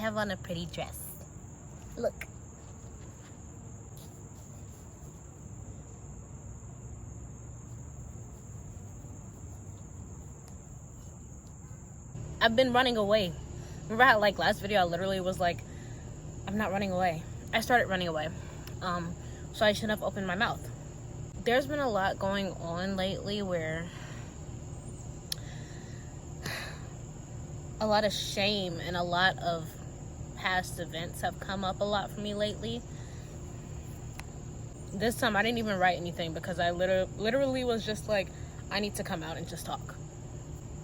have on a pretty dress. Look. I've been running away. Remember how, like, last video I literally was like, I'm not running away. I started running away. So I shouldn't have opened my mouth. There's been a lot going on lately where a lot of shame and a lot of past events have come up a lot for me lately. This time I didn't even write anything because I literally was just like, I need to come out and just talk.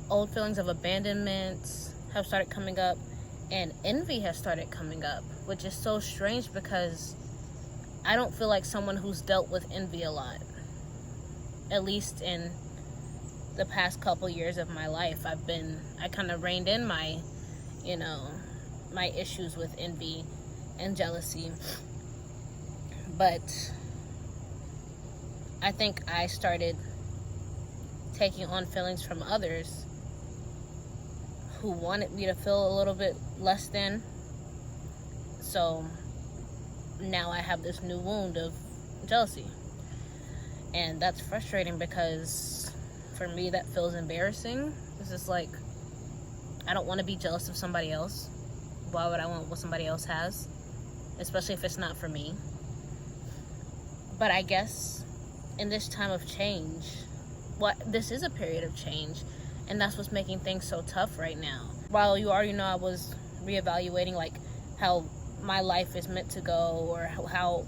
Old feelings of abandonment have started coming up, and envy has started coming up, which is so strange because I don't feel like someone who's dealt with envy a lot. At least in the past couple years of my life, I kind of reined in my, my issues with envy and jealousy. But I think I started taking on feelings from others who wanted me to feel a little bit less than. So now I have this new wound of jealousy. And that's frustrating because for me that feels embarrassing. It's just like, I don't want to be jealous of somebody else. Why would I want what somebody else has? Especially if it's not for me. But I guess in this time of change, this is a period of change, and that's what's making things so tough right now. While you already know I was reevaluating like how my life is meant to go, or how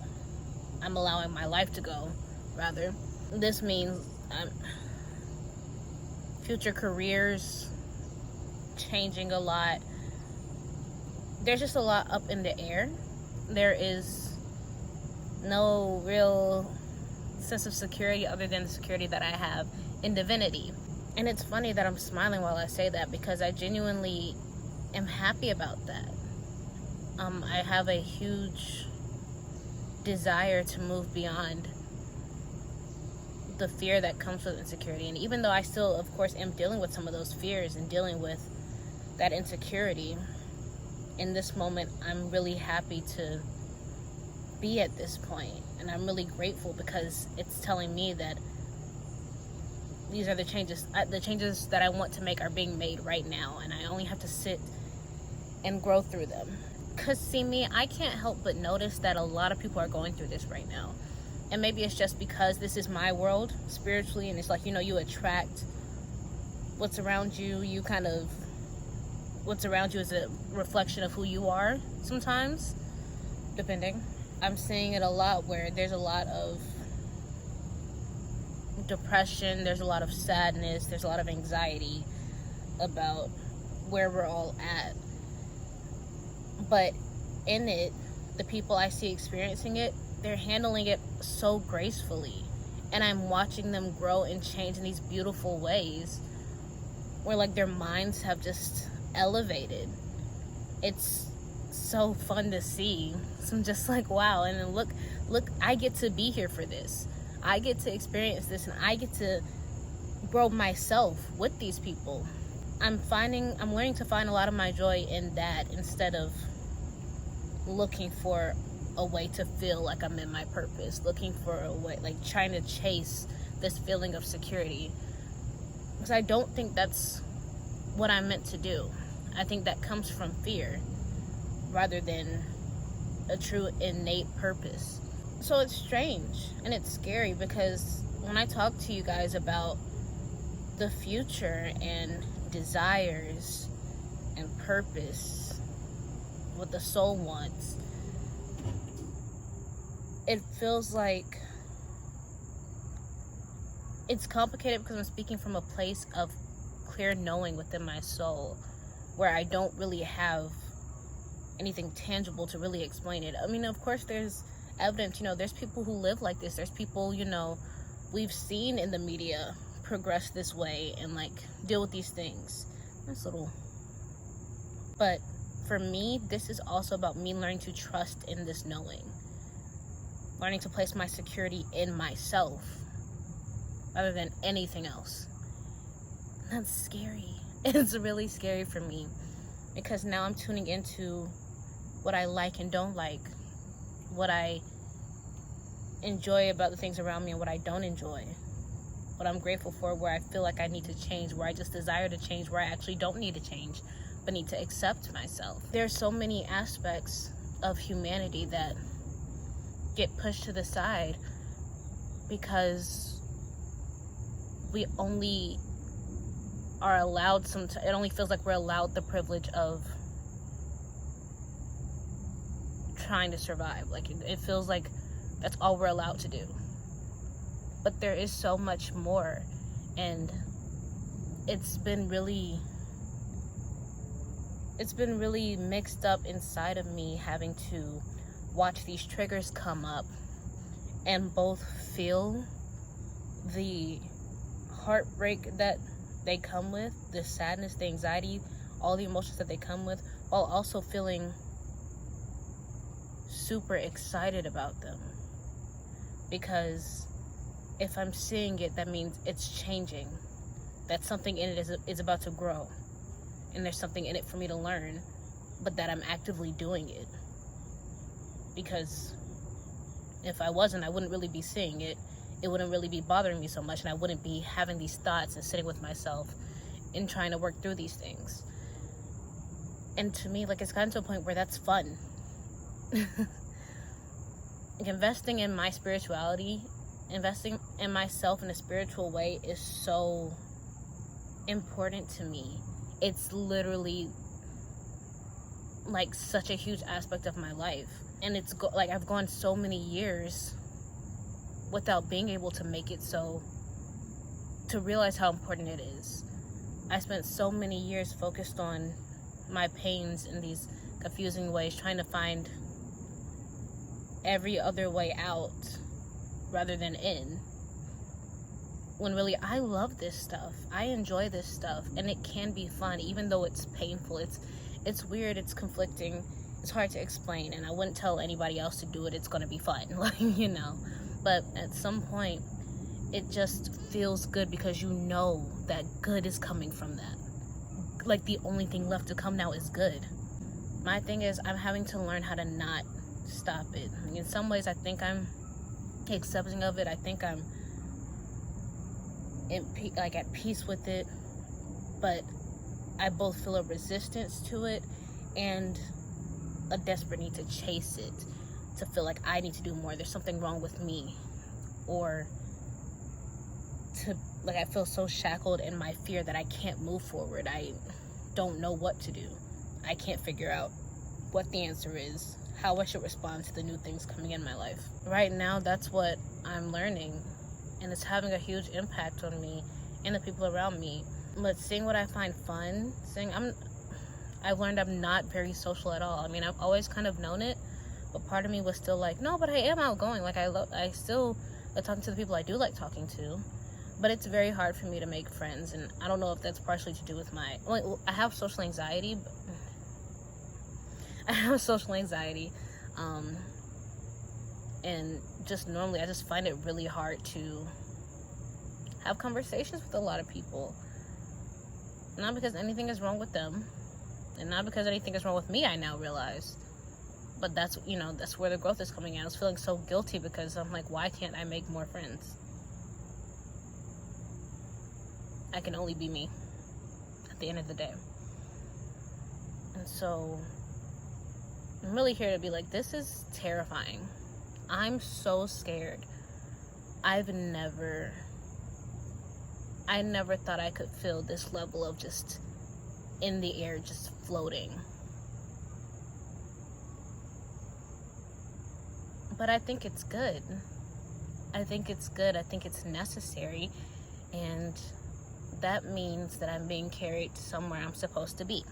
I'm allowing my life to go, rather. This means future careers changing a lot. There's just a lot up in the air. There is no real sense of security other than the security that I have in divinity. And it's funny that I'm smiling while I say that because I genuinely am happy about that. I have a huge desire to move beyond the fear that comes with insecurity. And even though I still, of course, am dealing with some of those fears and dealing with that insecurity, in this moment, I'm really happy to be at this point. And I'm really grateful because it's telling me that these are the changes that I want to make are being made right now, and I only have to sit and grow through them. Because see me, I can't help but notice that a lot of people are going through this right now. And maybe it's just because this is my world spiritually, and it's like, you attract what's around you. What's around you is a reflection of who you are sometimes, depending. I'm seeing it a lot where there's a lot of depression, there's a lot of sadness, there's a lot of anxiety about where we're all at. But in it, the people I see experiencing it, they're handling it so gracefully. And I'm watching them grow and change in these beautiful ways where like their minds have just elevated. It's so fun to see. So I'm just like, wow. And then look, I get to be here for this. I get to experience this, and I get to grow myself with these people. I'm learning to find a lot of my joy in that instead of looking for a way to feel like I'm in my purpose, looking for a way, like trying to chase this feeling of security. Because I don't think that's what I'm meant to do. I think that comes from fear rather than a true innate purpose. So it's strange and it's scary because when I talk to you guys about the future and desires and purpose, what the soul wants, it feels like it's complicated because I'm speaking from a place of clear knowing within my soul where I don't really have anything tangible to really explain it. I mean, of course, there's evidence, there's people who live like this. There's people, we've seen in the media progress this way and like deal with these things. But for me, this is also about me learning to trust in this knowing. Learning to place my security in myself rather than anything else. That's scary. It's really scary for me because now I'm tuning into what I like and don't like, what I enjoy about the things around me and what I don't enjoy, what I'm grateful for, where I feel like I need to change, where I just desire to change, where I actually don't need to change but need to accept myself. There's so many aspects of humanity that get pushed to the side because we only are allowed it only feels like we're allowed the privilege of trying to survive. Like it feels like that's all we're allowed to do. But there is so much more, and it's been really mixed up inside of me, having to watch these triggers come up and both feel the heartbreak that they come with, the sadness, the anxiety, all the emotions that they come with, while also feeling super excited about them. Because if I'm seeing it, that means it's changing. That something in it is about to grow. And there's something in it for me to learn, but that I'm actively doing it. Because if I wasn't, I wouldn't really be seeing it. It wouldn't really be bothering me so much, and I wouldn't be having these thoughts and sitting with myself and trying to work through these things. And to me, like, it's gotten to a point where that's fun. Like, investing in my spirituality, investing in myself in a spiritual way is so important to me. It's literally like such a huge aspect of my life. And it's like I've gone so many years without being able to make it so, to realize how important it is. I spent so many years focused on my pains in these confusing ways, trying to find every other way out rather than in. When really, I love this stuff. I enjoy this stuff, and it can be fun, even though it's painful. It's weird, it's conflicting, it's hard to explain, and I wouldn't tell anybody else to do it. It's gonna be fun, like, you know. But at some point, it just feels good because you know that good is coming from that. Like, the only thing left to come now is good. My thing is, I'm having to learn how to not stop it. In some ways, I think I'm accepting of it. I think I'm at peace with it. But I both feel a resistance to it and a desperate need to chase it, to feel like I need to do more. There's something wrong with me, or I feel so shackled in my fear that I can't move forward. I don't know what to do. I can't figure out what the answer is, how I should respond to the new things coming in my life. Right now, that's what I'm learning, and it's having a huge impact on me and the people around me. But seeing what I find fun, I've learned I'm not very social at all. I mean, I've always kind of known it, but part of me was still like, no, but I am outgoing. Like, I still like talking to the people I do like talking to, but it's very hard for me to make friends, and I don't know if that's partially to do with I have social anxiety. And just normally I just find it really hard to have conversations with a lot of people. Not because anything is wrong with them, and not because anything is wrong with me, I now realize. But that's where the growth is coming in. I was feeling so guilty because I'm like, why can't I make more friends? I can only be me at the end of the day. And so I'm really here to be like, this is terrifying. I'm so scared. I never thought I could feel this level of just in the air, just floating. But I think it's good. I think it's necessary. And that means that I'm being carried to somewhere I'm supposed to be.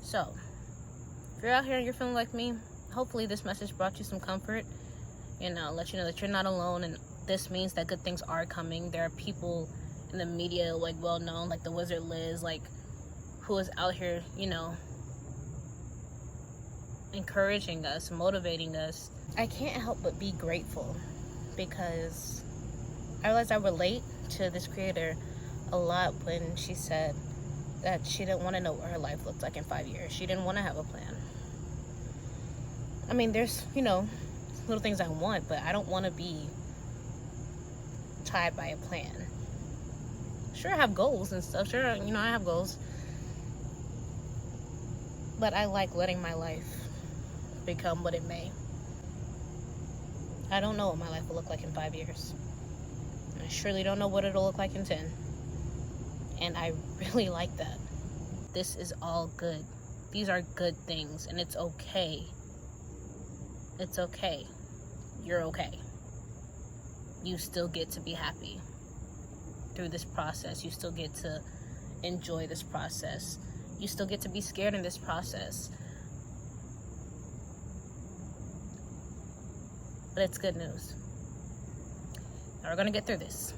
So, if you're out here and you're feeling like me, hopefully this message brought you some comfort. Let you know that you're not alone, and this means that good things are coming. There are people in the media, like, well known, like the Wizard Liz, like, who is out here, encouraging us, motivating us. I can't help but be grateful, because I realized I relate to this creator a lot when she said, that she didn't want to know what her life looked like in 5 years. She didn't want to have a plan. I mean, there's, little things I want, but I don't want to be tied by a plan. Sure, I have goals and stuff. Sure, I have goals. But I like letting my life become what it may. I don't know what my life will look like in 5 years. I surely don't know what it'll look like in 10. And I really like that. This is all good. These are good things, and it's okay. It's okay. You're okay. You still get to be happy through this process. You still get to enjoy this process. You still get to be scared in this process. But it's good news. Now we're gonna get through this.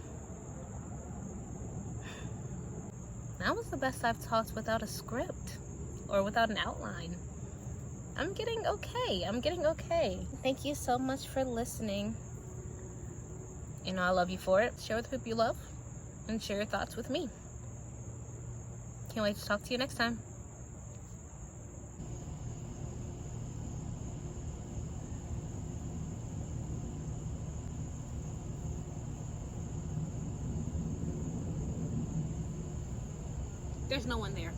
That was the best I've talked without a script or without an outline. I'm getting okay. Thank you so much for listening. I love you for it. Share with the people you love and share your thoughts with me. Can't wait to talk to you next time. There's no one there.